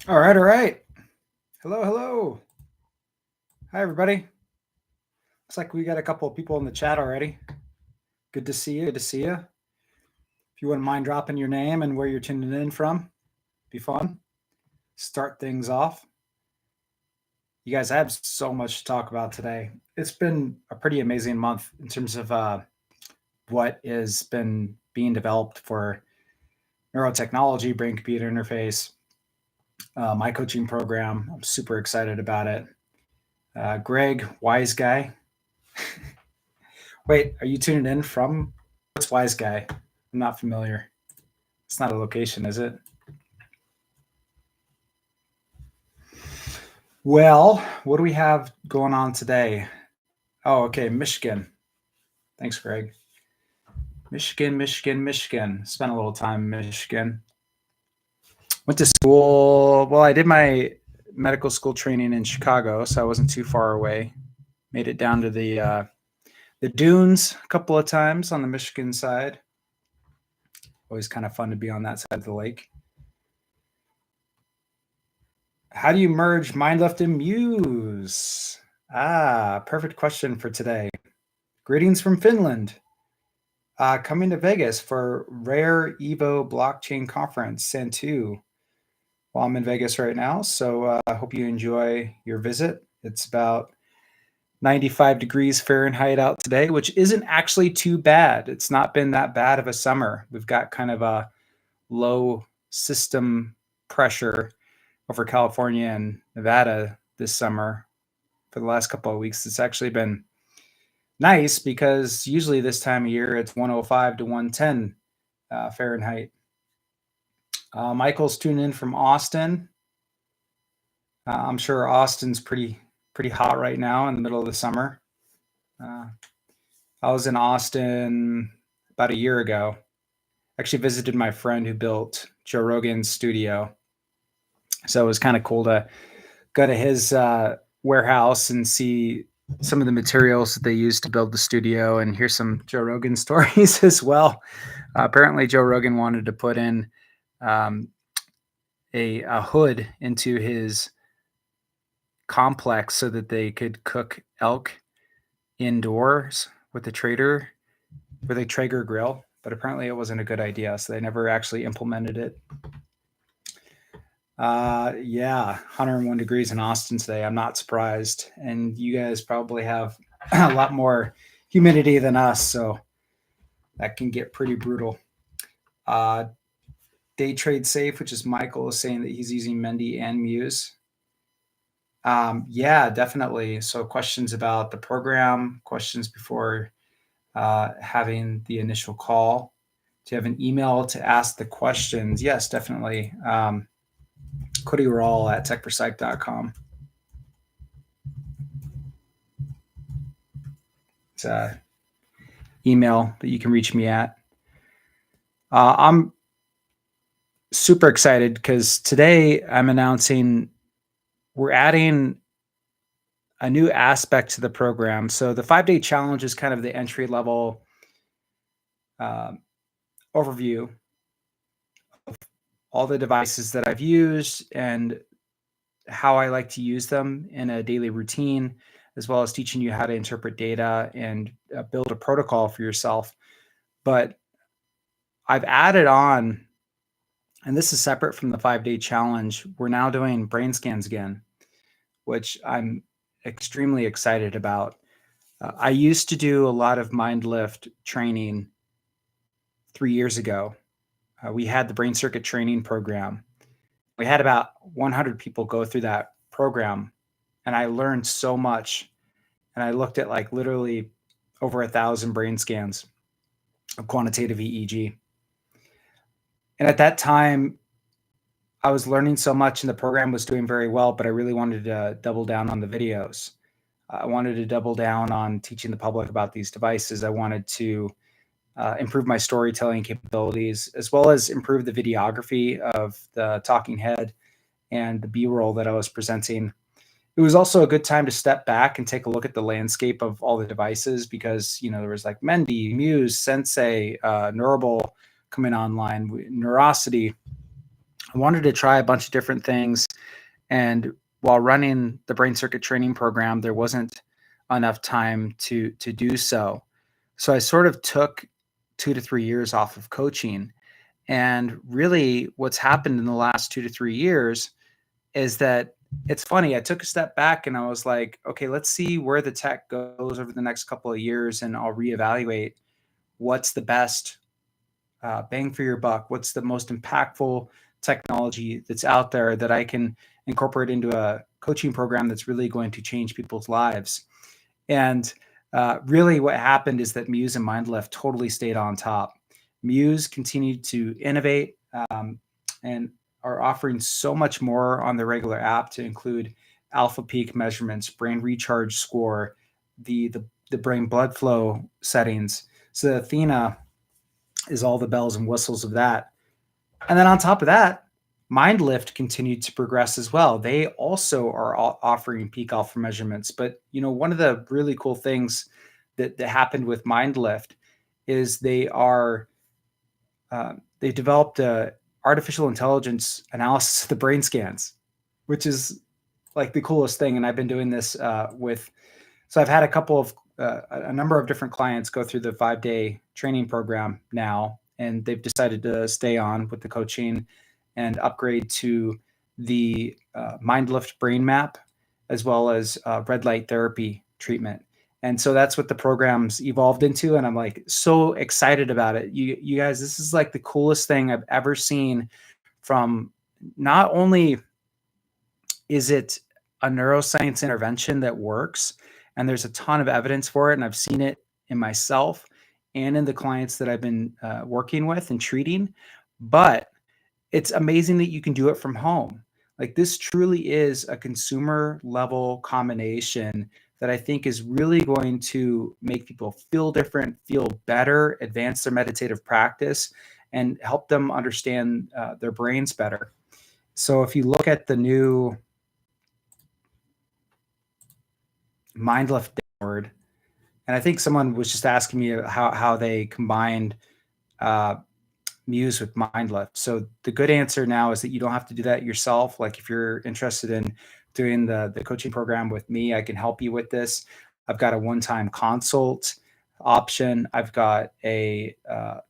All right, all right. Hello, hello. Hi, everybody. Looks like we got a couple of people in the chat already. Good to see you. Good to see you. If you wouldn't mind dropping your name and where you're tuning in from, be fun. Start things off. You guys, I have so much to talk about today. It's been a pretty amazing month in terms of what has been being developed for neurotechnology, brain computer interface, my coaching program. I'm super excited about it. Greg, wise guy. Wait, are you tuning in from what's Wise Guy? I'm not familiar. It's not a location, is it? Well, what do we have going on today? Oh, okay, Michigan. Thanks, Greg. Michigan, Michigan, Michigan. Spent a little time in Michigan. Went to school. Well, I did my medical school training in Chicago, so I wasn't too far away. Made it down to the dunes a couple of times on the Michigan side. Always kind of fun to be on that side of the lake. How do you merge Mindlift and Muse? Perfect question for today. Greetings from Finland. Coming to Vegas for Rare Evo Blockchain Conference, Santu. Well, I'm in Vegas right now, so I hope you enjoy your visit. It's about 95 degrees Fahrenheit out today, which isn't actually too bad. It's not been that bad of a summer. We've got kind of a low system pressure over California and Nevada this summer for the last couple of weeks. It's actually been nice because usually this time of year it's 105 to 110 Fahrenheit. Michael's tuning in from Austin. I'm sure Austin's pretty hot right now in the middle of the summer. I was in Austin about a year ago. Actually visited my friend who built Joe Rogan's studio. So it was kind of cool to go to his warehouse and see some of the materials that they used to build the studio and hear some Joe Rogan stories as well. Apparently, Joe Rogan wanted to put in um, a hood into his complex so that they could cook elk indoors with the Traeger grill. But apparently, it wasn't a good idea, so they never actually implemented it. Yeah, 101 degrees in Austin today. I'm not surprised. And you guys probably have a lot more humidity than us, so that can get pretty brutal. Day Trade Safe, which is Michael, is saying that he's using Mendy and Muse. Yeah, definitely. So questions about the program, questions before having the initial call. Do you have an email to ask the questions? Yes, definitely. Cody Rawl at techforpsych.com. It's an email that you can reach me at. I'm super excited because today I'm announcing we're adding a new aspect to the program. So the 5-day challenge is kind of the entry level overview of all the devices that I've used and how I like to use them in a daily routine, as well as teaching you how to interpret data and build a protocol for yourself. But I've added on, and this is separate from the 5-day challenge, we're now doing brain scans again, which I'm extremely excited about. I used to do a lot of Mindlift training 3 years ago. We had the brain circuit training program. We had about 100 people go through that program, and I learned so much. And I looked at like literally over 1,000 brain scans of quantitative EEG. And at that time, I was learning so much and the program was doing very well, but I really wanted to double down on the videos. I wanted to double down on teaching the public about these devices. I wanted to improve my storytelling capabilities, as well as improve the videography of the talking head and the B-roll that I was presenting. It was also a good time to step back and take a look at the landscape of all the devices because, there was like Mendy, Muse, Sensei, Neurable coming online, Neurosity, I wanted to try a bunch of different things. And while running the brain circuit training program, there wasn't enough time to do so. So I sort of took 2 to 3 years off of coaching. And really, what's happened in the last 2 to 3 years is that it's funny. I took a step back and I was like, okay, let's see where the tech goes over the next couple of years, and I'll reevaluate what's the best bang for your buck. What's the most impactful technology that's out there that I can incorporate into a coaching program that's really going to change people's lives? And really, what happened is that Muse and MindLift totally stayed on top. Muse continued to innovate and are offering so much more on the regular app, to include alpha peak measurements, brain recharge score, the brain blood flow settings. So Athena is all the bells and whistles of that. And then on top of that, MindLift continued to progress as well. They also are offering peak alpha measurements. But one of the really cool things that happened with MindLift is they developed a artificial intelligence analysis of the brain scans, which is like the coolest thing. And I've been doing this so I've had a number of different clients go through the 5-day training program now, and they've decided to stay on with the coaching and upgrade to the MindLift brain map, as well as red light therapy treatment. And so that's what the program's evolved into. And I'm like so excited about it. You guys, this is like the coolest thing I've ever seen. From not only is it a neuroscience intervention that works, and there's a ton of evidence for it, and I've seen it in myself and in the clients that I've been working with and treating, but it's amazing that you can do it from home. Like, this truly is a consumer level combination that I think is really going to make people feel different, feel better, advance their meditative practice, and help them understand their brains better. So if you look at the new MindLift downward, and I think someone was just asking me how they combined Muse with MindLift. So the good answer now is that you don't have to do that yourself. Like, if you're interested in doing the coaching program with me, I can help you with this. I've got a one-time consult option. I've got a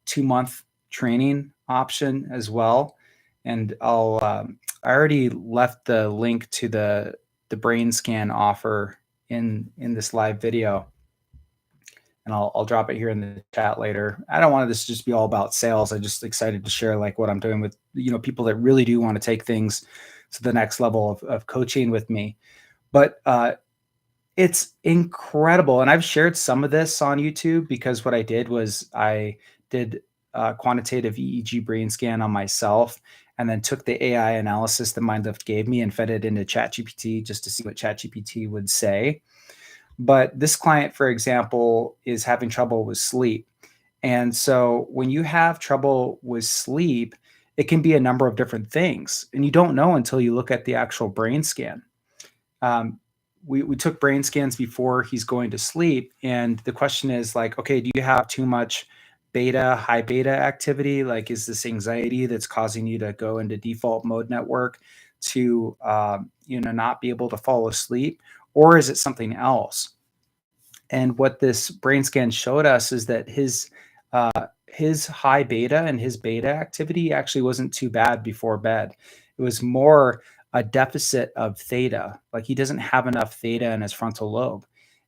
2-month training option as well. And I already left the link to the brain scan offer in this live video, and I'll drop it here in the chat later. I don't want this to just be all about sales. I'm just excited to share like what I'm doing with people that really do want to take things to the next level of coaching with me. But it's incredible, and I've shared some of this on YouTube, because what I did was I did a quantitative EEG brain scan on myself, and then took the AI analysis that MindLift gave me and fed it into ChatGPT just to see what ChatGPT would say. But this client, for example, is having trouble with sleep. And so when you have trouble with sleep, it can be a number of different things, and you don't know until you look at the actual brain scan. We took brain scans before he's going to sleep, and the question is like, okay, do you have too much high beta activity? Like, is this anxiety that's causing you to go into default mode network to not be able to fall asleep, or is it something else? And what this brain scan showed us is that his high beta and his beta activity actually wasn't too bad before bed. It was more a deficit of theta. Like, he doesn't have enough theta in his frontal lobe.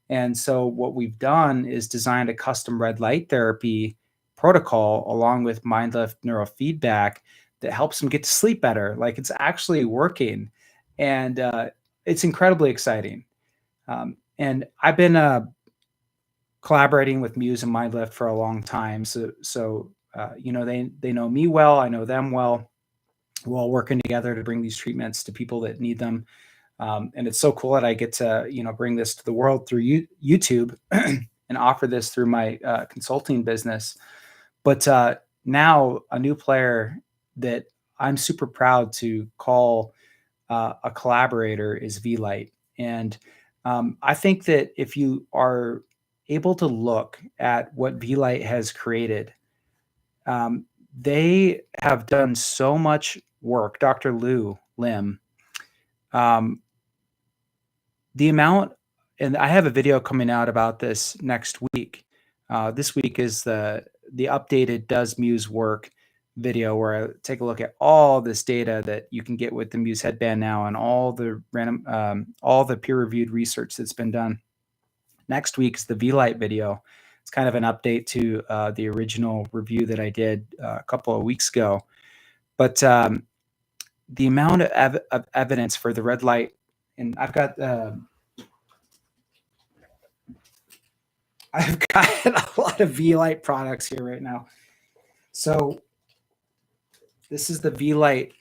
And so what we've done is designed a custom red light therapy protocol along with MindLift neurofeedback that helps him get to sleep better. Like, it's actually working, and it's incredibly exciting. And I've been collaborating with Muse and MindLift for a long time. So they know me well, I know them well. We're all working together to bring these treatments to people that need them. And it's so cool that I get to, bring this to the world through YouTube and offer this through my consulting business. But now a new player that I'm super proud to call a collaborator is V-Light. And I think that if you are able to look at what V-Light has created, they have done so much work, Dr. Lou Lim. Um, the amount, and I have a video coming out about this next week. This week is the updated Does Muse Work video, where I take a look at all this data that you can get with the Muse headband now, and all the peer-reviewed research that's been done. Next week's the V-Lite video. It's kind of an update to the original review that I did a couple of weeks ago. But the amount of evidence for the red light, and I've got a lot of V-Lite products here right now. So this is the V-Lite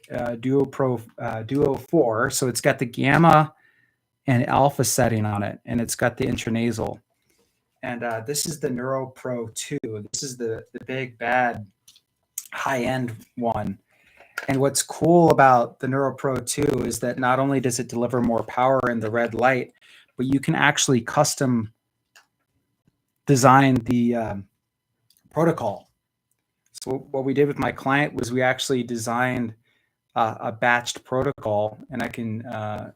Duo Pro Duo 4. So it's got the gamma and alpha setting on it, and it's got the intranasal. And this is the Neuro Pro 2. This is the big, bad, high-end one. And what's cool about the Neuro Pro 2 is that not only does it deliver more power in the red light, but you can actually custom design the protocol. So what we did with my client was we actually designed a batched protocol, and I can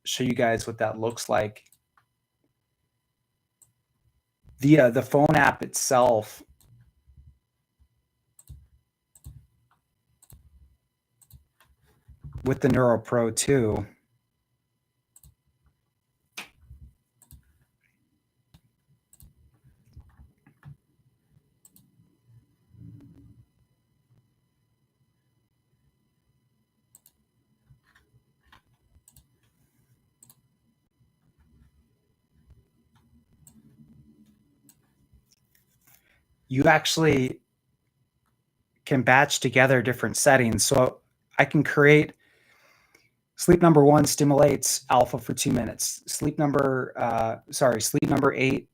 show you guys what that looks like. The phone app itself with the Neuro Pro 2. You actually can batch together different settings. So I can create sleep number 1 stimulates alpha for 2 minutes. Sleep number 8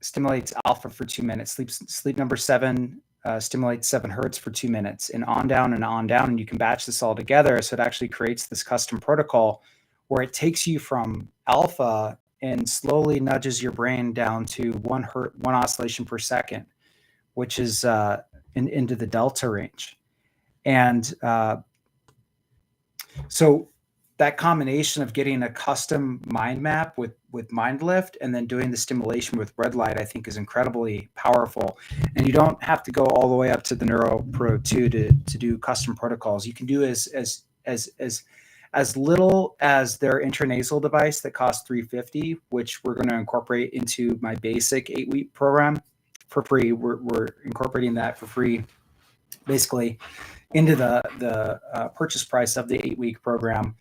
stimulates alpha for 2 minutes. Sleep number 7 stimulates 7 hertz for 2 minutes, and on down and on down. And you can batch this all together. So it actually creates this custom protocol where it takes you from alpha and slowly nudges your brain down to 1 oscillation per second, which is into the delta range. And so that combination of getting a custom mind map with MindLift and then doing the stimulation with red light, I think, is incredibly powerful. And you don't have to go all the way up to the Neuro Pro 2 to do custom protocols. You can do as little as their intranasal device that costs $350, which we're going to incorporate into my basic 8-week program for free. We're incorporating that for free, basically, into the purchase price of the 8-week program.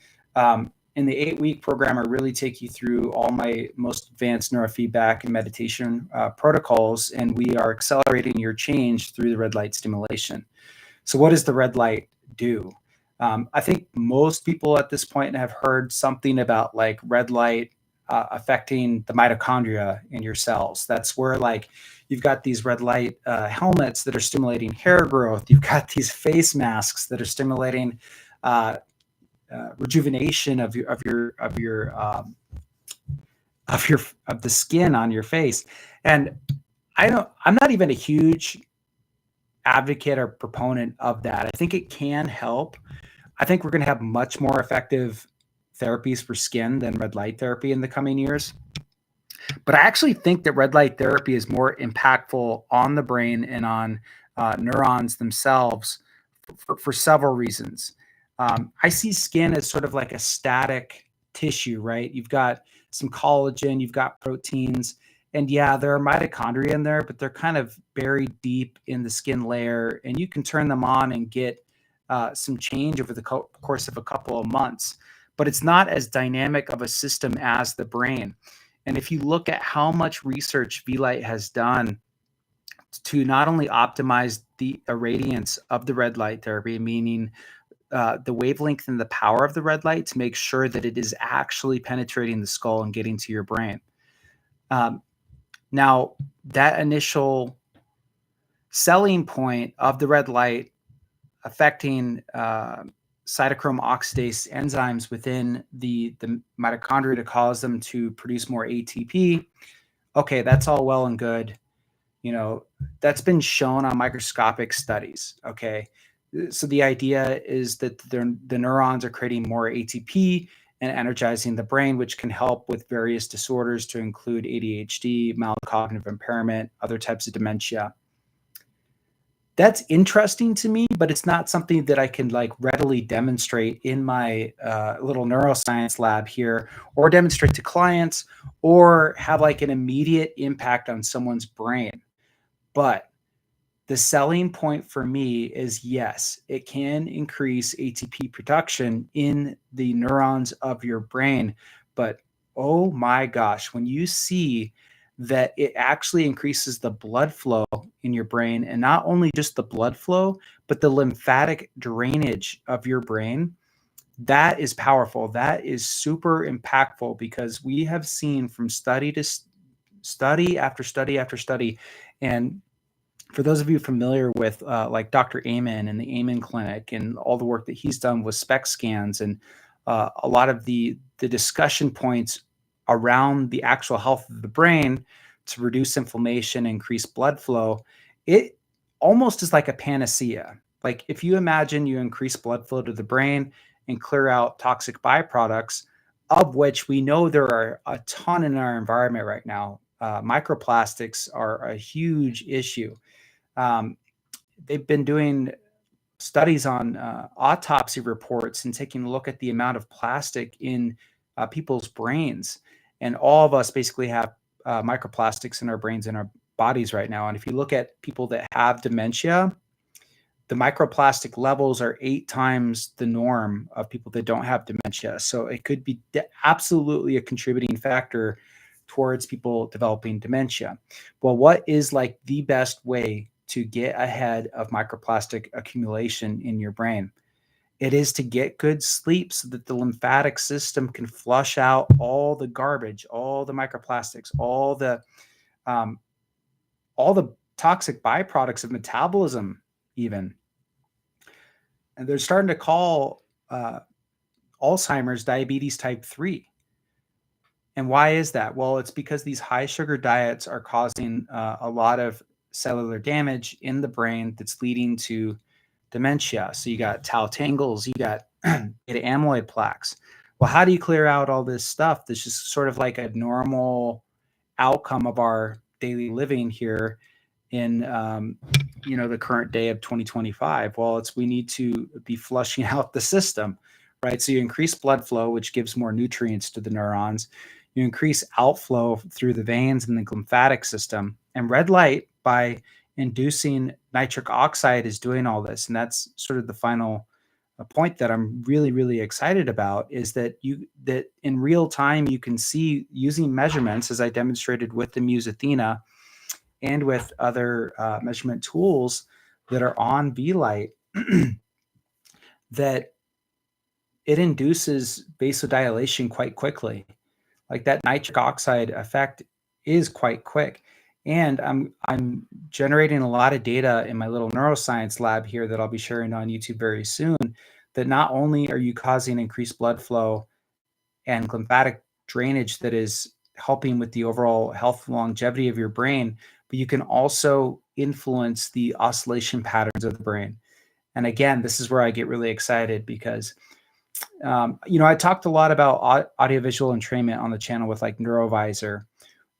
In the 8-week program, I really take you through all my most advanced neurofeedback and meditation protocols, and we are accelerating your change through the red light stimulation. So what does the red light do? I think most people at this point have heard something about like red light affecting the mitochondria in your cells. That's where like you've got these red light helmets that are stimulating hair growth. You've got these face masks that are stimulating rejuvenation of the skin on your face. And I'm not even a huge advocate or proponent of that. I think it can help. I think we're going to have much more effective therapies for skin than red light therapy in the coming years. But I actually think that red light therapy is more impactful on the brain and on neurons themselves for several reasons. I see skin as sort of like a static tissue, right? You've got some collagen, you've got proteins, and yeah, there are mitochondria in there, but they're kind of buried deep in the skin layer, and you can turn them on and get some change over the course of a couple of months. But it's not as dynamic of a system as the brain. And if you look at how much research V-Lite has done to not only optimize the irradiance of the red light therapy, meaning the wavelength and the power of the red light, to make sure that it is actually penetrating the skull and getting to your brain. Now, that initial selling point of the red light affecting cytochrome oxidase enzymes within the mitochondria to cause them to produce more ATP. Okay, that's all well and good. You know, that's been shown on microscopic studies. Okay. So the idea is that the neurons are creating more ATP and energizing the brain, which can help with various disorders to include ADHD, mild cognitive impairment, other types of dementia. That's interesting to me, but it's not something that I can like readily demonstrate in my little neuroscience lab here, or demonstrate to clients, or have like an immediate impact on someone's brain. But the selling point for me is yes, it can increase ATP production in the neurons of your brain. But oh my gosh, when you see that it actually increases the blood flow in your brain, and not only just the blood flow, but the lymphatic drainage of your brain, that is powerful. That is super impactful, because we have seen from study to study after study after study. And for those of you familiar with like Dr. Amen and the Amen Clinic and all the work that he's done with SPECT scans, and a lot of the discussion points around the actual health of the brain to reduce inflammation, increase blood flow, it almost is like a panacea. Like if you imagine you increase blood flow to the brain and clear out toxic byproducts, of which we know there are a ton in our environment right now. Microplastics are a huge issue. um, they've been doing studies on autopsy reports and taking a look at the amount of plastic in people's brains. And all of us basically have microplastics in our brains and our bodies right now. And if you look at people that have dementia, the microplastic levels are 8 times the norm of people that don't have dementia. So it could be absolutely a contributing factor towards people developing dementia. Well, what is like the best way to get ahead of microplastic accumulation in your brain? It is to get good sleep so that the lymphatic system can flush out all the garbage, all the microplastics, um, all the toxic byproducts of metabolism, even. And they're starting to call Alzheimer's diabetes type 3. And why is that? Well, it's because these high sugar diets are causing a lot of cellular damage in the brain that's leading to dementia. So you got tau tangles, you got beta amyloid plaques. Well, how do you clear out all this stuff that's just sort of like a normal outcome of our daily living here in the current day of 2025? Well, we need to be flushing out the system, right? So you increase blood flow, which gives more nutrients to the neurons. You increase outflow through the veins and the lymphatic system. And red light, by inducing nitric oxide, is doing all this. And that's sort of the final point that I'm really, really excited about, is that in real time you can see, using measurements, as I demonstrated with the Muse Athena and with other measurement tools that are on V-Light, that it induces vasodilation quite quickly. Like that nitric oxide effect is quite quick. And I'm generating a lot of data in my little neuroscience lab here that I'll be sharing on YouTube very soon, that not only are you causing increased blood flow and lymphatic drainage that is helping with the overall health and longevity of your brain, but you can also influence the oscillation patterns of the brain. And again, this is where I get really excited, because I talked a lot about audiovisual entrainment on the channel with like Neurovisor.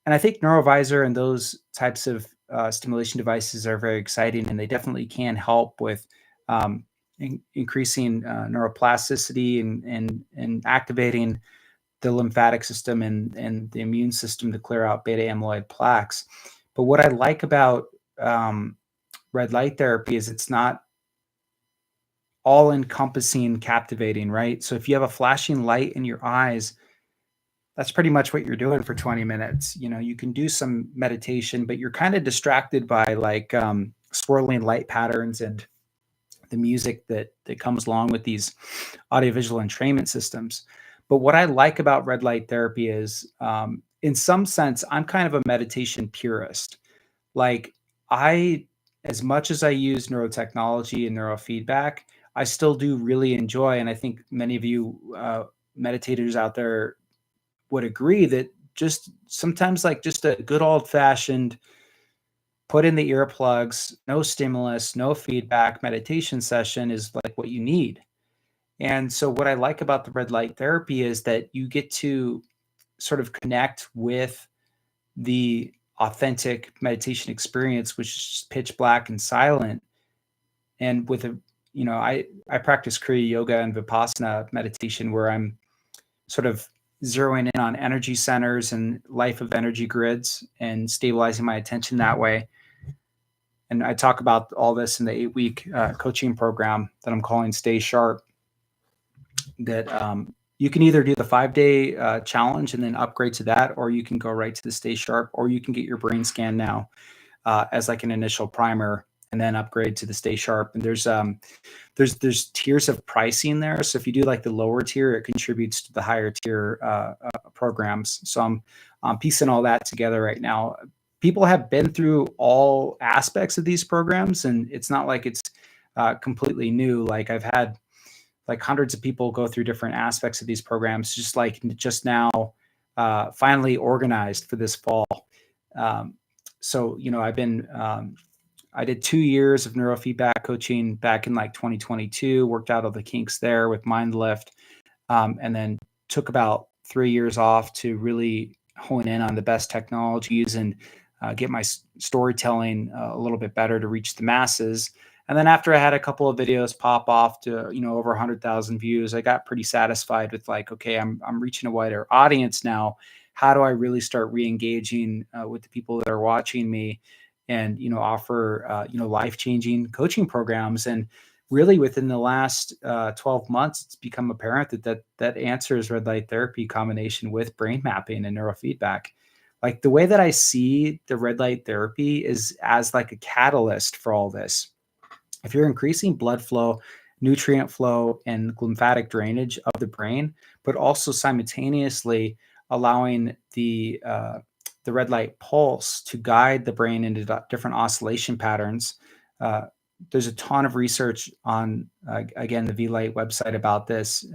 And I think Neurovisor and those types of stimulation devices are very exciting, and they definitely can help with increasing neuroplasticity and activating the lymphatic system and the immune system to clear out beta amyloid plaques. But what I like about red light therapy is it's not all encompassing, captivating, right? So if you have a flashing light in your eyes, that's pretty much what you're doing for 20 minutes. You can do some meditation, but you're kind of distracted by like swirling light patterns and the music that comes along with these audiovisual entrainment systems. But what I like about red light therapy is, in some sense, I'm kind of a meditation purist. Like, as much as I use neurotechnology and neurofeedback, I still do really enjoy, and I think many of you meditators out there would agree, that just sometimes, like, just a good old fashioned put in the earplugs, no stimulus, no feedback, meditation session is like what you need. And so what I like about the red light therapy is that you get to sort of connect with the authentic meditation experience, which is pitch black and silent. And with I practice Kriya Yoga and Vipassana meditation, where I'm sort of zeroing in on energy centers and life of energy grids and stabilizing my attention that way. And I talk about all this in the 8-week coaching program that I'm calling Stay Sharp. That you can either do the 5-day challenge and then upgrade to that, or you can go right to the Stay Sharp, or you can get your brain scan now as like an initial primer and then upgrade to the Stay Sharp. And there's tiers of pricing there. So if you do like the lower tier, it contributes to the higher tier programs. So I'm piecing all that together right now. People have been through all aspects of these programs, and it's not like it's completely new. Like I've had like hundreds of people go through different aspects of these programs, just now finally organized for this fall. So, I did 2 years of neurofeedback coaching back in like 2022, worked out all the kinks there with MindLift, and then took about 3 years off to really hone in on the best technologies and get my storytelling a little bit better to reach the masses. And then after I had a couple of videos pop off to, over 100,000 views, I got pretty satisfied with like, okay, I'm reaching a wider audience now. How do I really start re-engaging with the people that are watching me and, offer, life-changing coaching programs? And really within the last 12 months, it's become apparent that answer is red light therapy combination with brain mapping and neurofeedback. Like the way that I see the red light therapy is as like a catalyst for all this. If you're increasing blood flow, nutrient flow, and lymphatic drainage of the brain, but also simultaneously allowing the red light pulse to guide the brain into different oscillation patterns. There's a ton of research on, again, the V-Light website about this,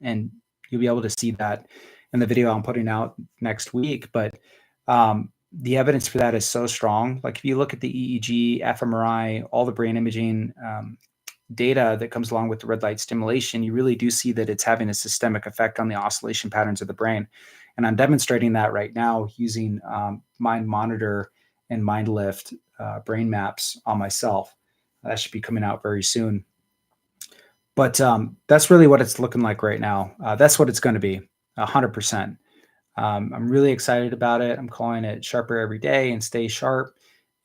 and you'll be able to see that in the video I'm putting out next week. But the evidence for that is so strong. Like if you look at the EEG, fMRI, all the brain imaging data that comes along with the red light stimulation, you really do see that it's having a systemic effect on the oscillation patterns of the brain. And I'm demonstrating that right now using Mind Monitor and MindLift brain maps on myself. That should be coming out very soon. But that's really what it's looking like right now. That's what it's going to be, 100%. I'm really excited about it. I'm calling it Sharper Every Day and Stay Sharp.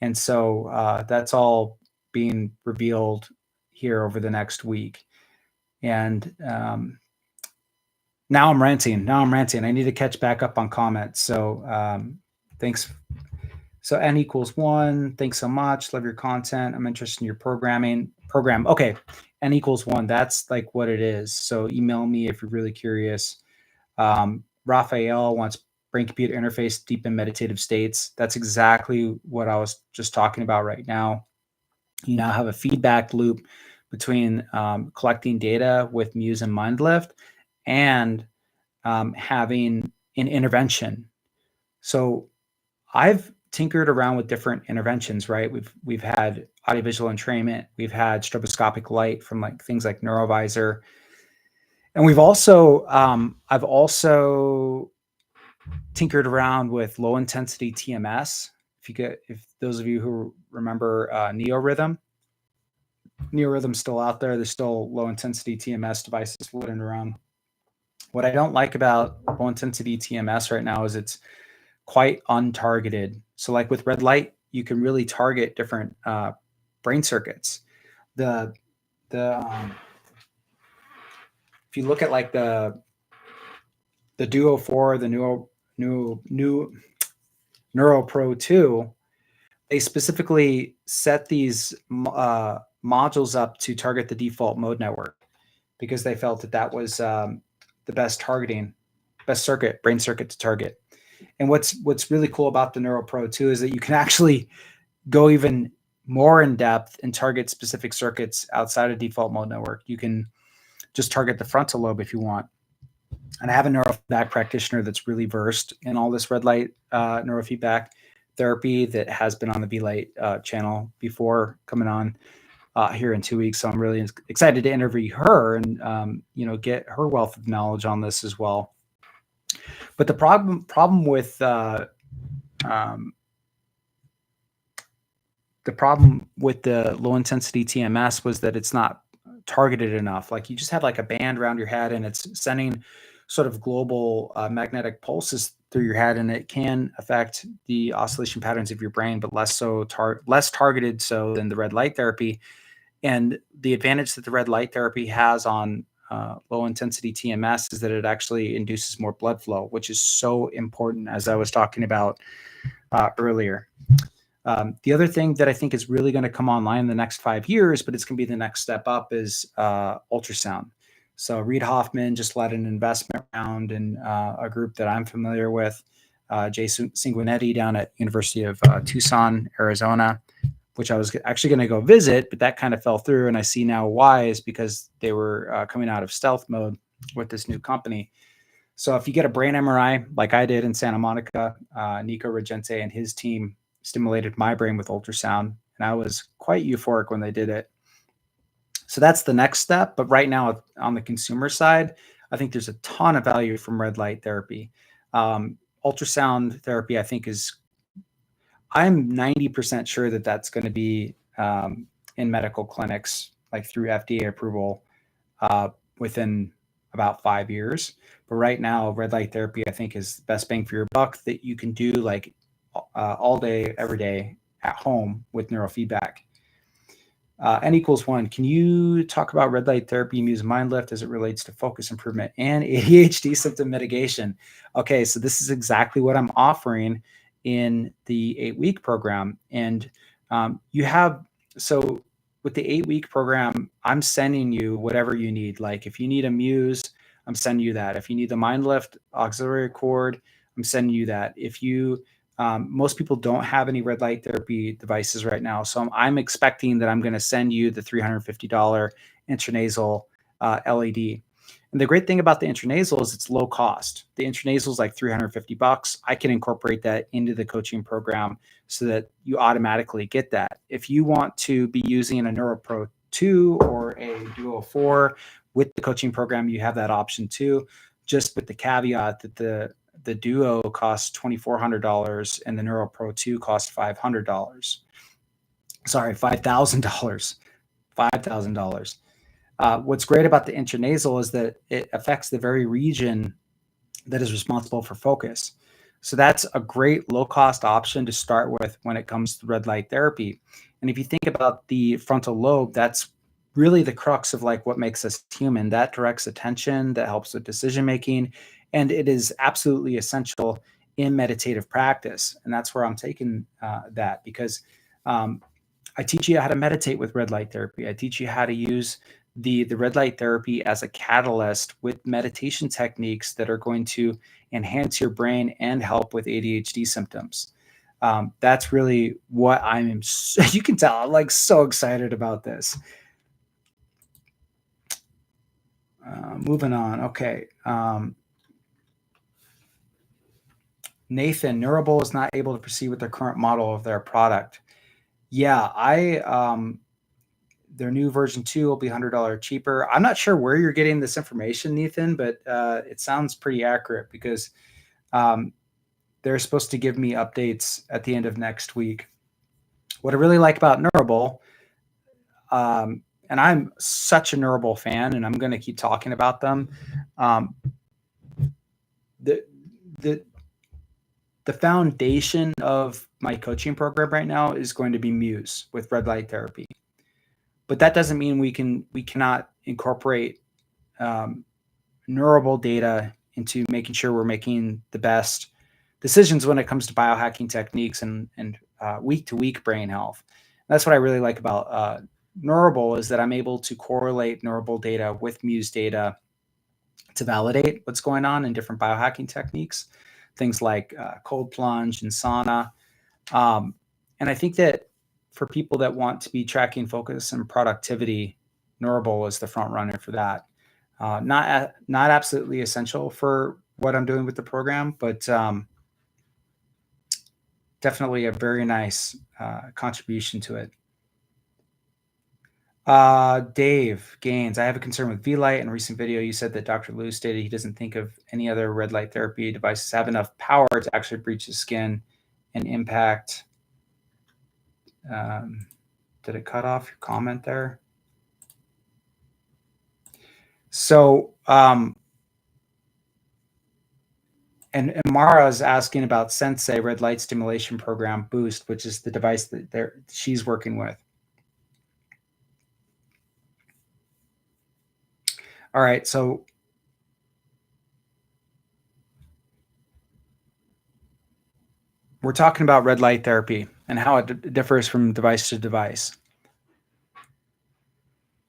And so that's all being revealed here over the next week. And now I'm ranting. I need to catch back up on comments. So thanks. So N=1. Thanks so much. Love your content. I'm interested in your program. Okay. N=1. That's like what it is. So email me if you're really curious. Raphael wants brain computer interface, deep in meditative states. That's exactly what I was just talking about right now. You now have a feedback loop between collecting data with Muse and MindLift and having an intervention. So I've tinkered around with different interventions, right? We've had audiovisual entrainment, we've had stroboscopic light from like things like Neurovisor. And we've also, I've also tinkered around with low intensity TMS. If those of you who remember NeoRhythm still out there. There's still low intensity TMS devices floating around. What I don't like about low intensity TMS right now is it's quite untargeted. So like with red light, you can really target different brain circuits. If you look at like the Duo 4, the new NeuroPro 2, they specifically set these modules up to target the default mode network because they felt that was the best brain circuit to target. And what's really cool about the NeuroPro 2 is that you can actually go even more in depth and target specific circuits outside of default mode network. You can just target the frontal lobe if you want. And I have a neurofeedback practitioner that's really versed in all this red light neurofeedback therapy that has been on the V-Light channel before, coming on here in 2 weeks. So I'm really excited to interview her and get her wealth of knowledge on this as well. But the problem with the low intensity TMS was that it's not targeted enough. Like, you just have like a band around your head and it's sending sort of global magnetic pulses through your head, and it can affect the oscillation patterns of your brain, but less targeted so than the red light therapy. And the advantage that the red light therapy has on low intensity TMS is that it actually induces more blood flow, which is so important, as I was talking about earlier. The other thing that I think is really going to come online in the next 5 years, but it's going to be the next step up, is ultrasound. So Reid Hoffman just led an investment round in a group that I'm familiar with, Jay Sanguinetti down at University of Tucson, Arizona, which I was actually going to go visit, but that kind of fell through. And I see now why, is because they were coming out of stealth mode with this new company. So if you get a brain MRI, like I did in Santa Monica, Nico Regente and his team stimulated my brain with ultrasound, and I was quite euphoric when they did it. So that's the next step. But right now, on the consumer side, I think there's a ton of value from red light therapy. Ultrasound therapy, I think, I'm 90% sure that that's going to be in medical clinics, like through FDA approval, within about 5 years. But right now, red light therapy, I think, is the best bang for your buck that you can do like all day, every day at home with neurofeedback. N=1. Can you talk about red light therapy Muse MindLift as it relates to focus improvement and ADHD symptom mitigation? Okay, so this is exactly what I'm offering in the 8-week program. And so with the 8-week program, I'm sending you whatever you need. Like, if you need a Muse, I'm sending you that. If you need the MindLift auxiliary cord, I'm sending you that. If you most people don't have any red light therapy devices right now. So I'm expecting that I'm going to send you the $350 intranasal LED. And the great thing about the intranasal is it's low cost. The intranasal is like $350. I can incorporate that into the coaching program so that you automatically get that. If you want to be using a NeuroPro 2 or a Duo 4 with the coaching program, you have that option too, just with the caveat that the Duo costs $2,400 and the NeuroPro 2 costs $500. Sorry, $5,000. $5,000. What's great about the intranasal is that it affects the very region that is responsible for focus. So that's a great low-cost option to start with when it comes to red light therapy. And if you think about the frontal lobe, that's really the crux of like what makes us human. That directs attention, that helps with decision making, and it is absolutely essential in meditative practice. And that's where I'm taking that, because I teach you how to meditate with red light therapy. I teach you how to use the red light therapy as a catalyst with meditation techniques that are going to enhance your brain and help with ADHD symptoms. That's really what I'm. You can tell I'm like so excited about this. Moving on. Okay. Nathan, Neurable is not able to proceed with their current model of their product. Yeah, their new version 2 will be $100 cheaper. I'm not sure where you're getting this information, Nathan, but it sounds pretty accurate, because they're supposed to give me updates at the end of next week. What I really like about Neurable, and I'm such a Neurable fan, and I'm going to keep talking about them. The foundation of my coaching program right now is going to be Muse with red light therapy. But that doesn't mean we cannot incorporate Neurable data into making sure we're making the best decisions when it comes to biohacking techniques and week-to-week brain health. And that's what I really like about Neurable, is that I'm able to correlate Neurable data with Muse data to validate what's going on in different biohacking techniques, things like cold plunge and sauna. And I think that for people that want to be tracking focus and productivity, Neurable is the front runner for that. Not absolutely essential for what I'm doing with the program, but definitely a very nice contribution to it. Dave Gaines, I have a concern with V-Light. In a recent video, you said that Dr. Liu stated he doesn't think of any other red light therapy devices have enough power to actually breach the skin and impact. Did it cut off your comment there? So, and Mara is asking about Sensei Red Light Stimulation Program Boost, which is the device that she's working with. All right, so we're talking about red light therapy and how it differs from device to device.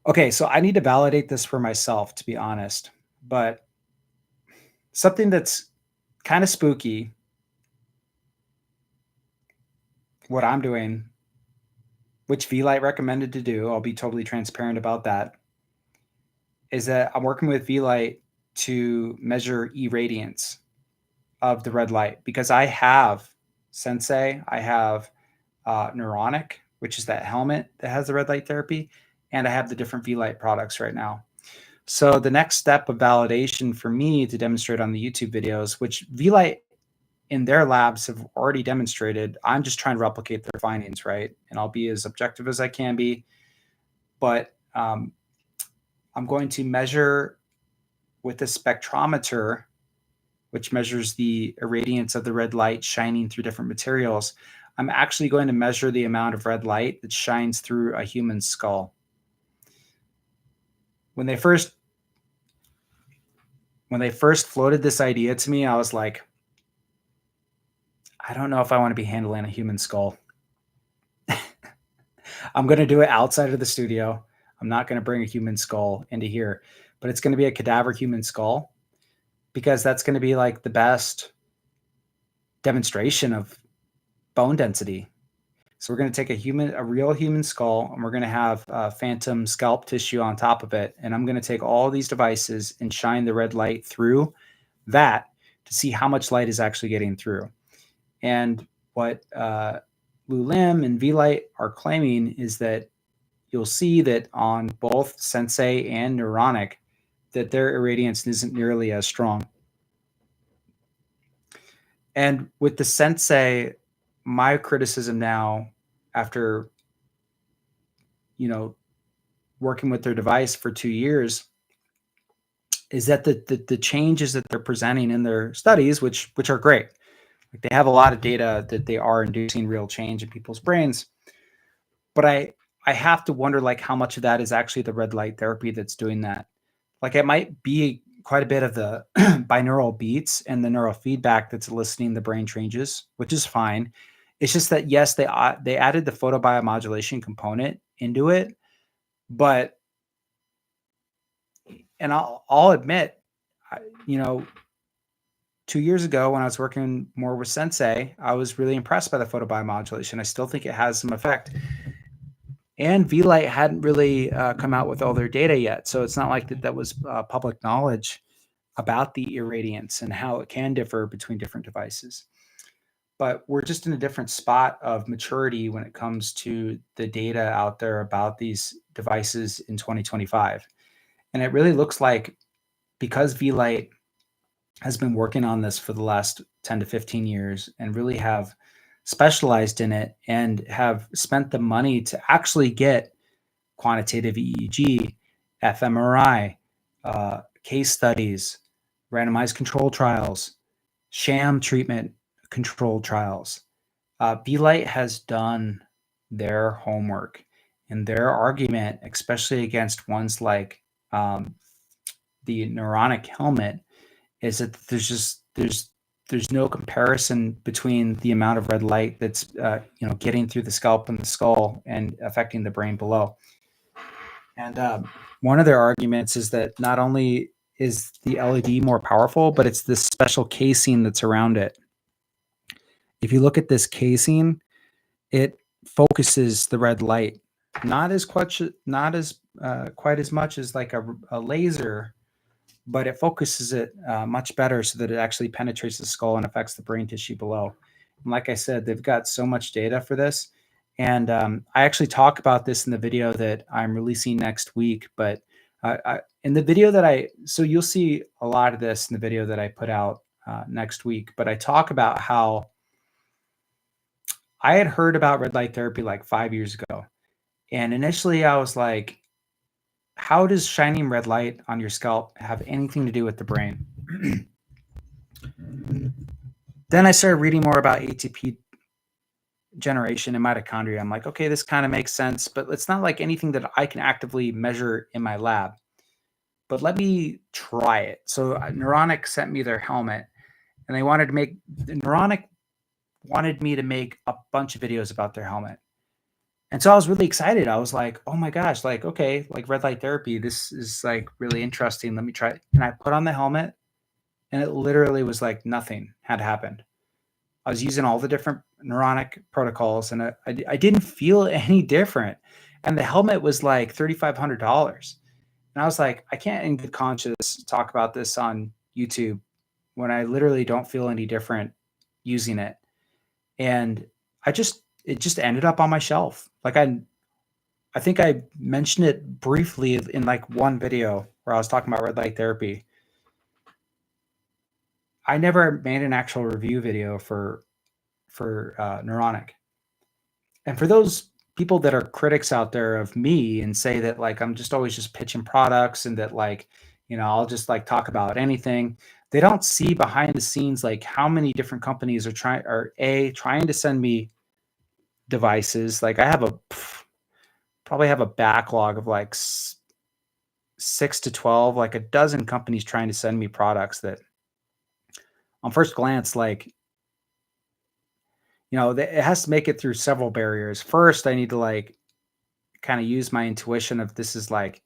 Okay, so I need to validate this for myself, to be honest, but something that's kind of spooky, what I'm doing, which V-Light recommended to do, I'll be totally transparent about that, is that I'm working with V-Light to measure irradiance of the red light because I have Sensei, I have Neuronic, which is that helmet that has the red light therapy, and I have the different V-Light products right now. So the next step of validation for me to demonstrate on the YouTube videos, which V-Light in their labs have already demonstrated, I'm just trying to replicate their findings, right? And I'll be as objective as I can be, but I'm going to measure with a spectrometer, which measures the irradiance of the red light shining through different materials. I'm actually going to measure the amount of red light that shines through a human skull. When they first floated this idea to me, I was like, I don't know if I want to be handling a human skull. I'm going to do it outside of the studio. I'm not going to bring a human skull into here, but it's going to be a cadaver human skull because that's going to be like the best demonstration of bone density. So we're going to take a real human skull, and we're going to have phantom scalp tissue on top of it. And I'm going to take all these devices and shine the red light through that to see how much light is actually getting through. And what Lu Lim and V-Light are claiming is that you'll see that on both Sensei and Neuronic that their irradiance isn't nearly as strong. And with the Sensei, my criticism now, after working with their device for 2 years, is that the changes that they're presenting in their studies, which are great, like they have a lot of data that they are inducing real change in people's brains, but I have to wonder like how much of that is actually the red light therapy that's doing that. Like it might be quite a bit of the binaural beats and the neural feedback that's eliciting the brain changes, which is fine. It's just that, yes, they added the photobiomodulation component into it, but, and I'll admit, 2 years ago when I was working more with Sensei, I was really impressed by the photobiomodulation. I still think it has some effect. And V-Light hadn't really come out with all their data yet. So it's not like that was public knowledge about the irradiance and how it can differ between different devices. But we're just in a different spot of maturity when it comes to the data out there about these devices in 2025. And it really looks like, because V-Light has been working on this for the last 10 to 15 years and really have specialized in it and have spent the money to actually get quantitative EEG, fMRI, case studies, randomized control trials, sham treatment control trials. V-Light has done their homework, and their argument, especially against ones like the Neuronic helmet, is that there's no comparison between the amount of red light that's getting through the scalp and the skull and affecting the brain below. And one of their arguments is that not only is the LED more powerful, but it's this special casing that's around it. If you look at this casing, it focuses the red light, not as quite as much as like a laser, but it focuses it much better so that it actually penetrates the skull and affects the brain tissue below. And like I said, they've got so much data for this. And I actually talk about this in the video that I'm releasing next week. But in the video that so you'll see a lot of this in the video that I put out next week. But I talk about how I had heard about red light therapy like 5 years ago. And initially I was like, how does shining red light on your scalp have anything to do with the brain? Then I started reading more about ATP generation and mitochondria. I'm like, okay, this kind of makes sense, but it's not like anything that I can actively measure in my lab. But let me try it. So Neuronic sent me their helmet, and Neuronic wanted me to make a bunch of videos about their helmet. And so I was really excited. I was like, oh my gosh, like, okay, like red light therapy, this is like really interesting. Let me try it. And I put on the helmet, and it literally was like nothing had happened. I was using all the different Neuronic protocols, and I didn't feel any different. And the helmet was like $3,500. And I was like, I can't in good conscience talk about this on YouTube when I literally don't feel any different using it. And it just ended up on my shelf. Like I think I mentioned it briefly in like one video where I was talking about red light therapy. I never made an actual review video for Neuronic. And for those people that are critics out there of me and say that like I'm just always just pitching products and that like, I'll just like talk about anything. They don't see behind the scenes like how many different companies are trying to send me devices. Like I probably have a backlog of like 6 to 12, like a dozen companies trying to send me products that on first glance, like, it has to make it through several barriers. First, I need to like kind of use my intuition of this is like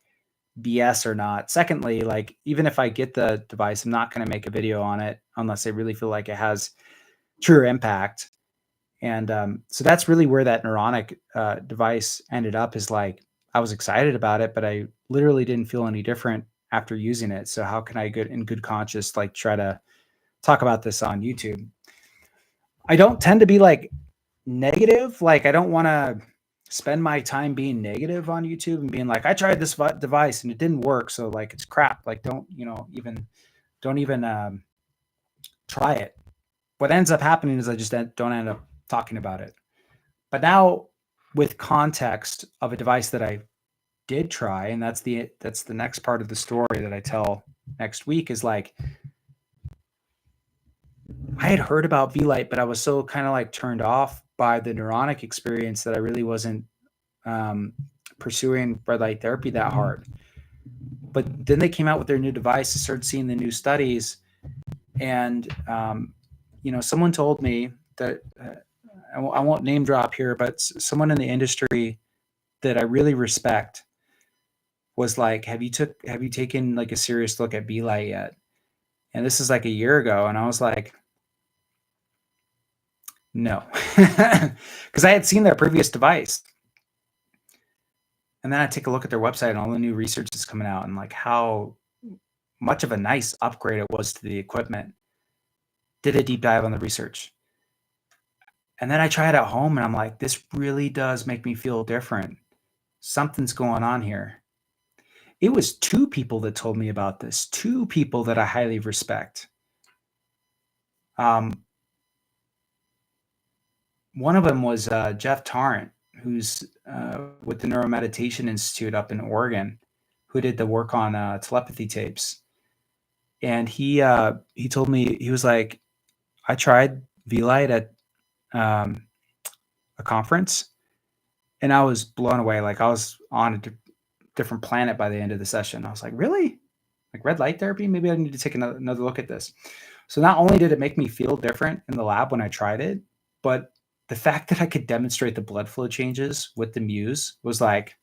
BS or not. Secondly, like even if I get the device, I'm not going to make a video on it unless I really feel like it has true impact. And so that's really where that Neuronic device ended up, is like I was excited about it, but I literally didn't feel any different after using it. So how can I in good conscience like try to talk about this on YouTube? I don't tend to be like negative. Like I don't want to spend my time being negative on YouTube and being like, I tried this device and it didn't work. So like, it's crap. Like, don't even try it. What ends up happening is I just don't end up talking about it. But now with context of a device that I did try, and that's the next part of the story that I tell next week, is like, I had heard about V-Light, but I was so kind of like turned off by the Neuronic experience that I really wasn't pursuing red light therapy that hard. But then they came out with their new device, I started seeing the new studies, and someone told me that I won't name drop here, but someone in the industry that I really respect was like, have you taken like a serious look at V-Light yet? And this is like a year ago, and I was like, no, because I had seen their previous device. And then I take a look at their website and all the new research that's coming out and like how much of a nice upgrade it was to the equipment. Did a deep dive on the research. And then I try it at home and I'm like, this really does make me feel different. Something's going on here. It was 2 people that told me about this, 2 people that I highly respect. One of them was Jeff Tarrant, who's with the Neuromeditation Institute up in Oregon, who did the work on telepathy tapes. And he told me, he was like, I tried V-Light at a conference, and I was blown away. Like I was on a different planet by the end of the session. I was like, really? Like red light therapy? Maybe I need to take another look at this. So not only did it make me feel different in the lab when I tried it, but the fact that I could demonstrate the blood flow changes with the Muse was like,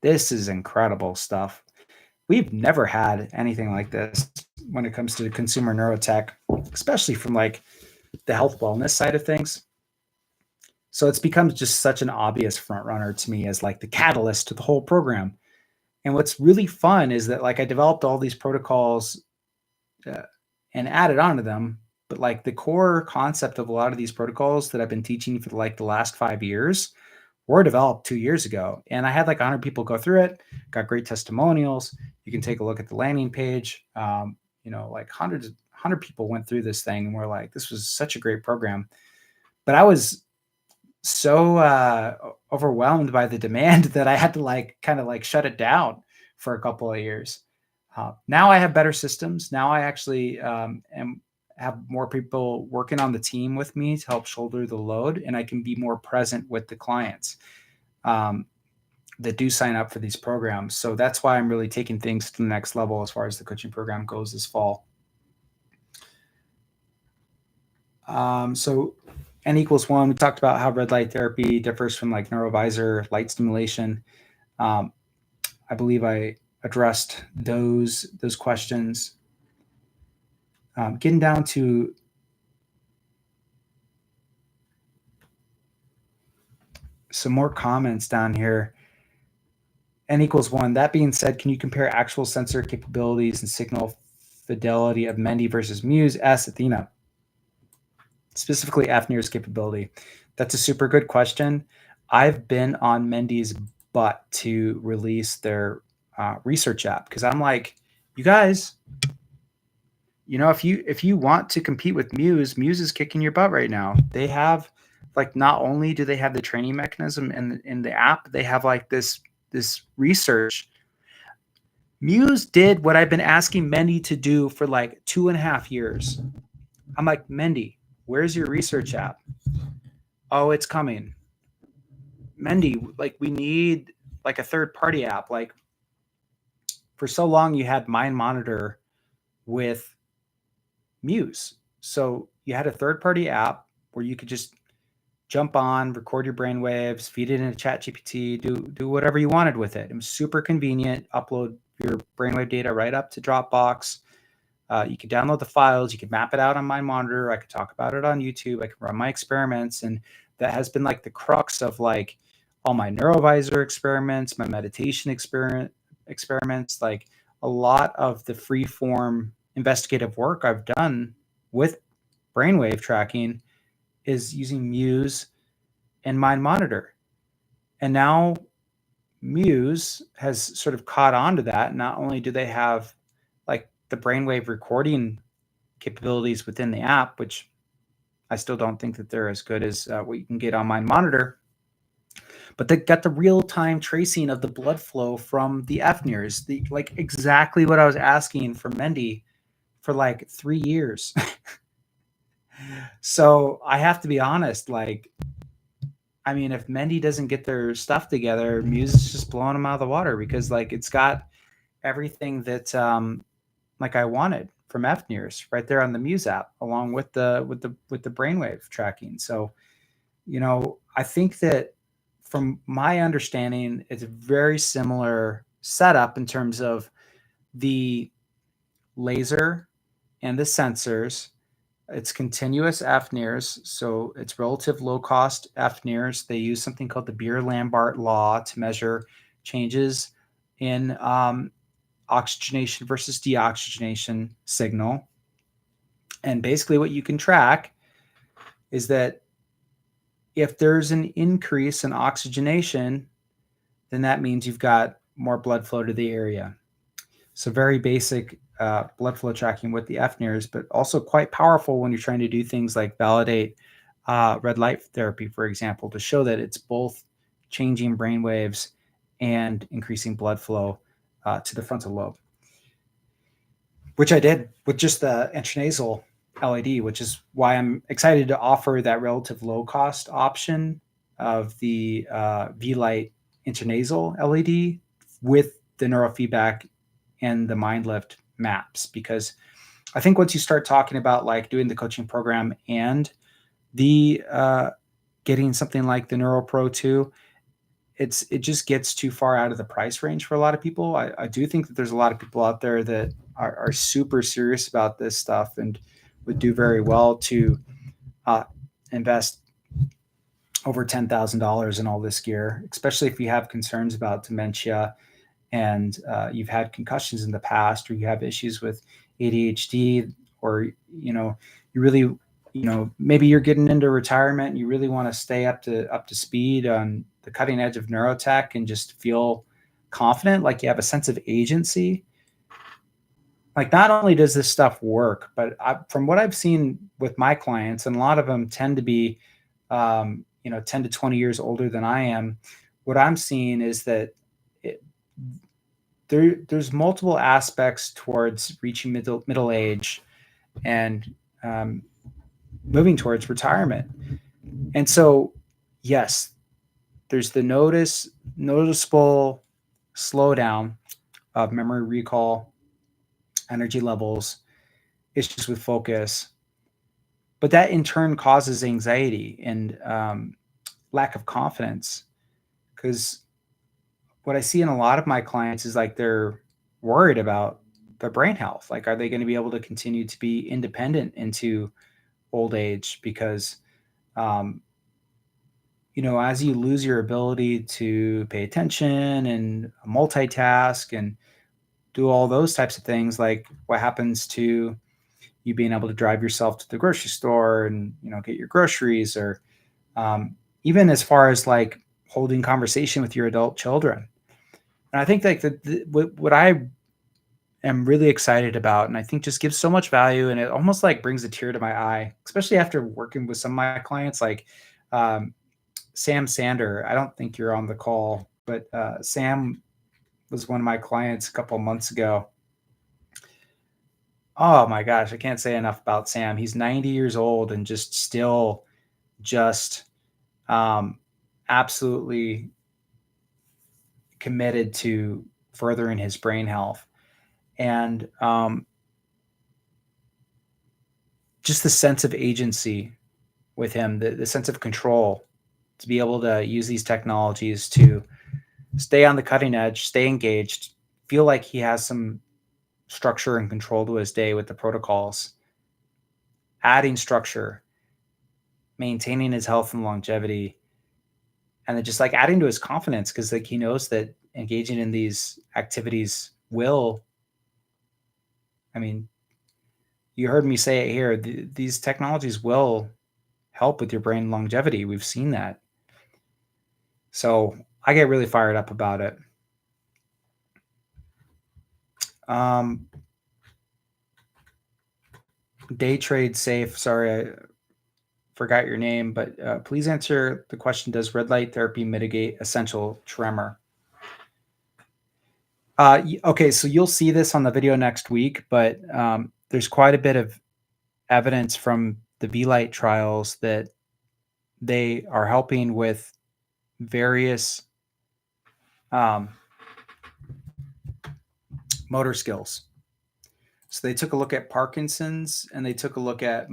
this is incredible stuff. We've never had anything like this when it comes to consumer neurotech, especially from like the health wellness side of things. So it's become just such an obvious front runner to me as like the catalyst to the whole program. And what's really fun is that like I developed all these protocols and added on to them, but like the core concept of a lot of these protocols that I've been teaching for like the last 5 years were developed 2 years ago. And I had like 100 people go through it, got great testimonials. You can take a look at the landing page. Like 100 people went through this thing and were like, this was such a great program. But I was so overwhelmed by the demand that I had to like kind of like shut it down for a couple of years. Now I have better systems. Now I actually have more people working on the team with me to help shoulder the load, and I can be more present with the clients that do sign up for these programs. So that's why I'm really taking things to the next level as far as the coaching program goes this fall. So N equals 1, we talked about how red light therapy differs from like neurovisor light stimulation. I believe I addressed those questions. Getting down to some more comments down here. N equals 1. That being said, can you compare actual sensor capabilities and signal fidelity of Mendy versus Muse? Ask Athena. Specifically AFNIR's capability. That's a super good question. I've been on Mendy's butt to release their research app because I'm like, you guys, if you want to compete with Muse is kicking your butt right now. They have like, not only do they have the training mechanism in the app, they have like this research. Muse did what I've been asking Mendy to do for like 2.5 years. I'm like, Mendy, where's your research app? Oh, it's coming. Mendy, like we need like a third-party app. Like for so long you had Mind Monitor with Muse. So you had a third-party app where you could just jump on, record your brainwaves, feed it into ChatGPT, do whatever you wanted with it. It was super convenient. Upload your brainwave data right up to Dropbox. You could download the files. You could map it out on Mind Monitor. I could talk about it on YouTube. I could run my experiments. And that has been like the crux of like all my neurovisor experiments, my meditation experiments, like a lot of the free form investigative work I've done with brainwave tracking is using Muse and Mind Monitor. And now Muse has sort of caught on to that. Not only do they have like the brainwave recording capabilities within the app, which I still don't think that they're as good as what you can get on Mind Monitor, but they got the real-time tracing of the blood flow from the AFNIRs, like exactly what I was asking for Mendy for like 3 years. So I have to be honest, like, I mean, if Mendy doesn't get their stuff together, Muse is just blowing them out of the water because like it's got everything that like I wanted from AFNIRs right there on the Muse app, along with the brainwave tracking. So, I think that from my understanding, it's a very similar setup in terms of the laser and the sensors. It's continuous AFNIRs, so it's relative low-cost AFNIRs. They use something called the Beer-Lambert law to measure changes in oxygenation versus deoxygenation signal. And basically what you can track is that if there's an increase in oxygenation, then that means you've got more blood flow to the area. So very basic blood flow tracking with the AFNIRs, but also quite powerful when you're trying to do things like validate red light therapy, for example, to show that it's both changing brain waves and increasing blood flow to the frontal lobe, which I did with just the intranasal LED, which is why I'm excited to offer that relative low cost option of the V-Light intranasal LED with the neurofeedback and the MindLift maps, because I think once you start talking about like doing the coaching program and the getting something like the NeuroPro 2, it just gets too far out of the price range for a lot of people. I do think that there's a lot of people out there that are super serious about this stuff and would do very well to invest over $10,000 in all this gear, especially if you have concerns about dementia and you've had concussions in the past, or you have issues with ADHD, or you really, maybe you're getting into retirement and you really want to stay up to speed on the cutting edge of neurotech and just feel confident, like you have a sense of agency. Like, not only does this stuff work, but from what I've seen with my clients, and a lot of them tend to be, 10 to 20 years older than I am, what I'm seeing is that it, there's multiple aspects towards reaching middle age and um, moving towards retirement. And so, yes, there's the noticeable slowdown of memory recall, energy levels, issues with focus, but that in turn causes anxiety and lack of confidence. Because what I see in a lot of my clients is like they're worried about their brain health. Like, are they going to be able to continue to be independent into old age? Because um, as you lose your ability to pay attention and multitask and do all those types of things, like what happens to you being able to drive yourself to the grocery store and, get your groceries, or even as far as like holding conversation with your adult children. And I think like what I am really excited about, and I think just gives so much value, and it almost like brings a tear to my eye, especially after working with some of my clients, like um, Sam Sander. I don't think you're on the call, but Sam was one of my clients a couple of months ago. Oh my gosh, I can't say enough about Sam. He's 90 years old and just still just um, absolutely committed to furthering his brain health. And just the sense of agency with him, the sense of control to be able to use these technologies to stay on the cutting edge, stay engaged, feel like he has some structure and control to his day with the protocols, adding structure, maintaining his health and longevity, and then just like adding to his confidence, because like he knows that engaging in these activities will, I mean, you heard me say it here, these technologies will help with your brain longevity. We've seen that. So I get really fired up about it. Um, Day Trade Safe, sorry, I forgot your name, but please answer the question: does red light therapy mitigate essential tremor? Okay, so you'll see this on the video next week, but there's quite a bit of evidence from the V-Light trials that they are helping with various um, motor skills. So they took a look at Parkinson's, and they took a look at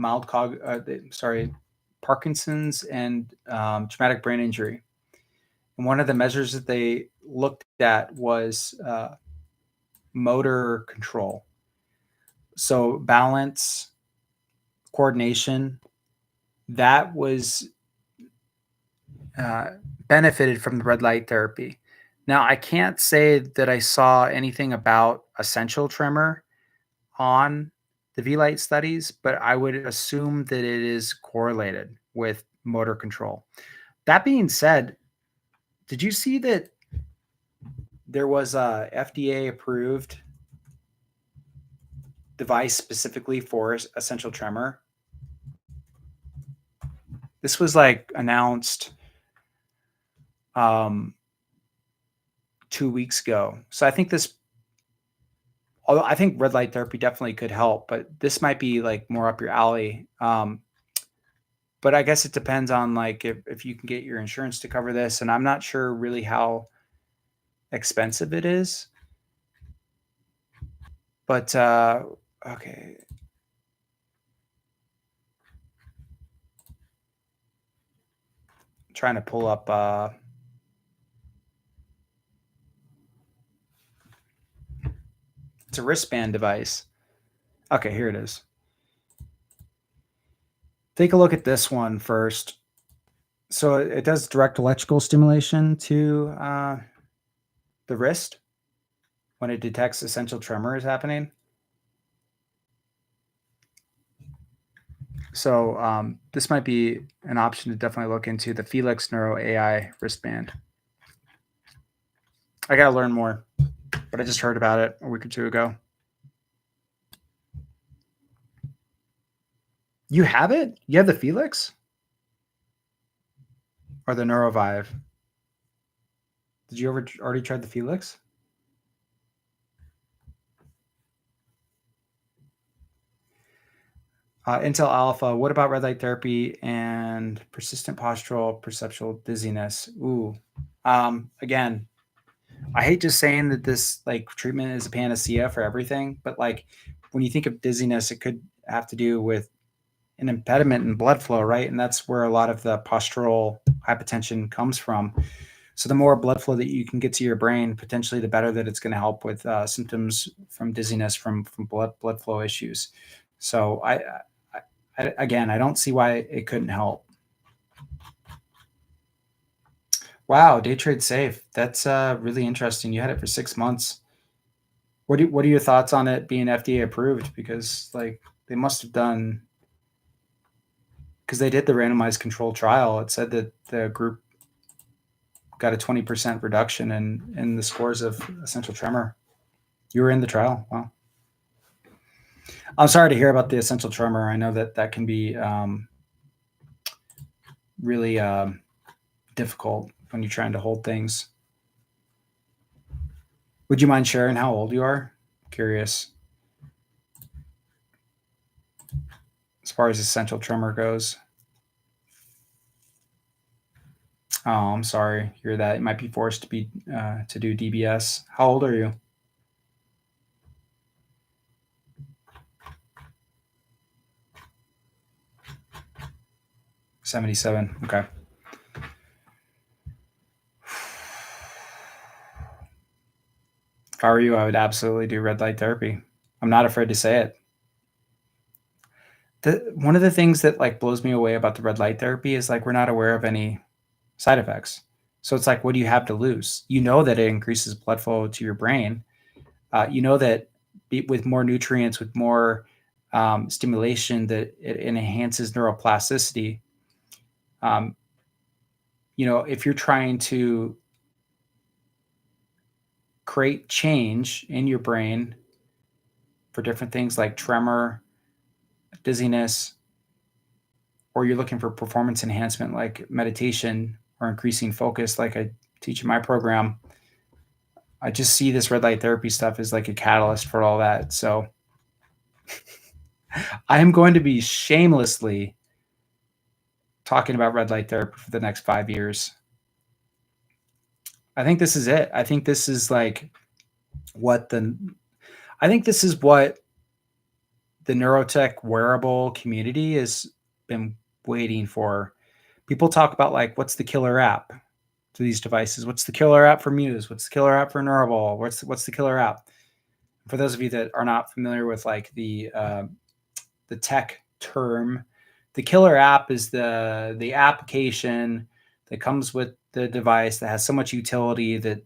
Parkinson's and traumatic brain injury. And one of the measures that they looked at was motor control. So balance, coordination, that was benefited from the red light therapy. Now, I can't say that I saw anything about essential tremor on the V-Light studies, but I would assume that it is correlated with motor control. That being said, did you see that there was a FDA approved device specifically for essential tremor? This was like announced 2 weeks ago. So I think although I think red light therapy definitely could help, but this might be like more up your alley. But I guess it depends on like if you can get your insurance to cover this, and I'm not sure really how expensive it is. But okay. I'm trying to pull up it's a wristband device. Okay, here it is. Take a look at this one first. So it does direct electrical stimulation to the wrist when it detects essential tremor is happening. So this might be an option to definitely look into, the Felix Neuro AI wristband. I gotta learn more, but I just heard about it a week or two ago. You have it? You have the Felix or the NeuroVive? Did you ever already try the Felix? Intel Alpha. What about red light therapy and persistent postural perceptual dizziness? Ooh. Again, I hate just saying that this like treatment is a panacea for everything, but like when you think of dizziness, it could have to do with an impediment in blood flow, right? And that's where a lot of the postural hypotension comes from. So the more blood flow that you can get to your brain, potentially the better that it's going to help with symptoms from dizziness from blood flow issues. So again, I don't see why it couldn't help. Wow, day trade safe. That's really interesting. You had it for 6 months. What are your thoughts on it being FDA approved? Because like they must have done, because they did the randomized control trial. It said that the group got a 20% reduction in the scores of essential tremor. You were in the trial. Wow. I'm sorry to hear about the essential tremor. I know that that can be really difficult when you're trying to hold things. Would you mind sharing how old you are? Curious as far as essential tremor goes. Oh, I'm sorry. Hear that. You might be forced to do DBS. How old are you? 77. Okay. If I were you, I would absolutely do red light therapy. I'm not afraid to say it. One of the things that like blows me away about the red light therapy is like we're not aware of any side effects. So it's like, what do you have to lose? You know that it increases blood flow to your brain. You know that with more nutrients, with more stimulation, that it enhances neuroplasticity. Um, if you're trying to create change in your brain for different things like tremor, dizziness, or you're looking for performance enhancement like meditation or increasing focus, like I teach in my program, I just see this red light therapy stuff as like a catalyst for all that. So I am going to be shamelessly talking about red light therapy for the next 5 years. I think this is it. I think this is like what the I think this is what the neurotech wearable community has been waiting for. People talk about like what's the killer app to these devices? What's the killer app for Muse? What's the killer app for Neurable? What's the killer app? For those of you that are not familiar with like the tech term, the killer app is the application that comes with the device that has so much utility that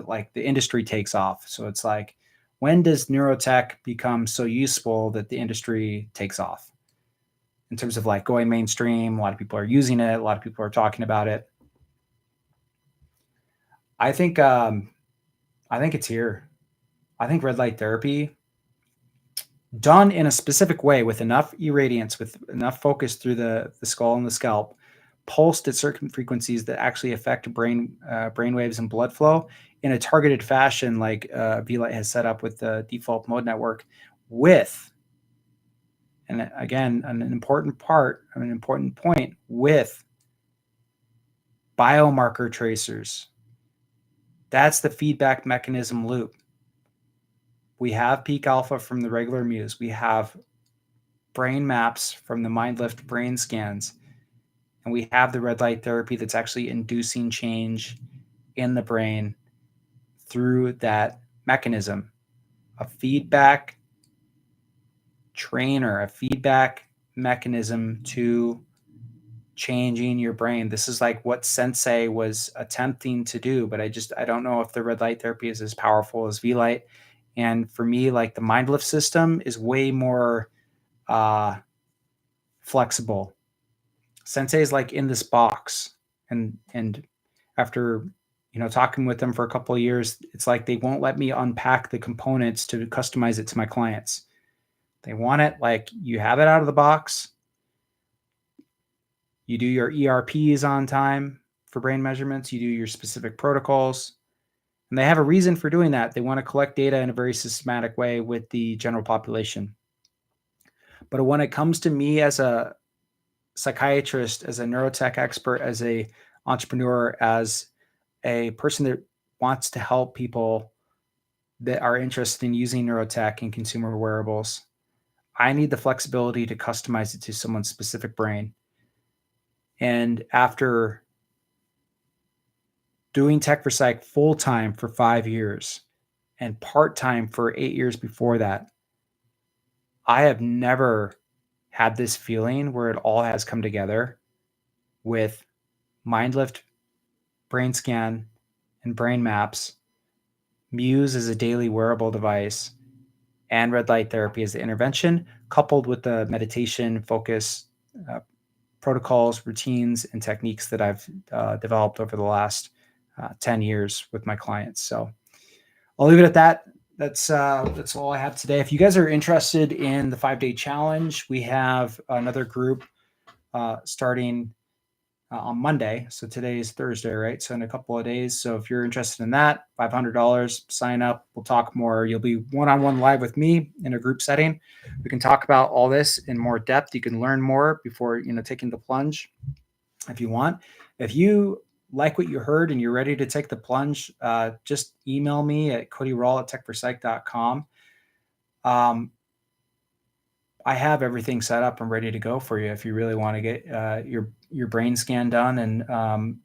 like the industry takes off. So it's like, when does neurotech become so useful that the industry takes off? In terms of like going mainstream, a lot of people are using it, a lot of people are talking about it. I think I think it's here. I think red light therapy done in a specific way with enough irradiance, with enough focus through the skull and the scalp, pulsed at certain frequencies that actually affect brain waves and blood flow in a targeted fashion, like VLight has set up with the default mode network, with, and again, an important point, with biomarker tracers. That's the feedback mechanism loop. We have peak alpha from the regular Muse. We have brain maps from the MindLift brain scans. And we have the red light therapy that's actually inducing change in the brain through that mechanism. A feedback trainer, a feedback mechanism to changing your brain. This is like what Sensei was attempting to do, but I don't know if the red light therapy is as powerful as V-Light. And for me, like the MindLift system is way more flexible. Sensei is like in this box, and after talking with them for a couple of years, it's like they won't let me unpack the components to customize it to my clients. They want it like you have it out of the box. You do your ERPs on time for brain measurements. You do your specific protocols. And they have a reason for doing that. They want to collect data in a very systematic way with the general population. But when it comes to me as a psychiatrist, as a neurotech expert, as a entrepreneur, as a person that wants to help people that are interested in using neurotech and consumer wearables, I need the flexibility to customize it to someone's specific brain. And after doing Tech for Psych full-time for 5 years and part-time for 8 years before that, I have never had this feeling where it all has come together with MindLift, BrainScan, and Brain Maps, Muse as a daily wearable device, and red light therapy as the intervention, coupled with the meditation focus protocols, routines, and techniques that I've developed over the last 10 years with my clients. So I'll leave it at that. That's all I have today. If you guys are interested in the 5-day challenge, we have another group starting on Monday. So today is Thursday, right? So in a couple of days. So if you're interested in that, $500, sign up. We'll talk more. You'll be one-on-one live with me in a group setting. We can talk about all this in more depth. You can learn more before taking the plunge if you want. If you like what you heard and you're ready to take the plunge, just email me at codyrawl@techforpsych.com. I have everything set up and ready to go for you if you really want to get your brain scan done and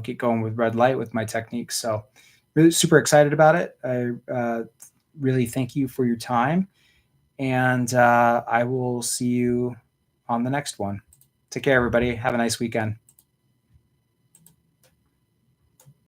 get going with red light with my techniques. So really super excited about it. I really thank you for your time, and I will see you on the next one. Take care, everybody. Have a nice weekend.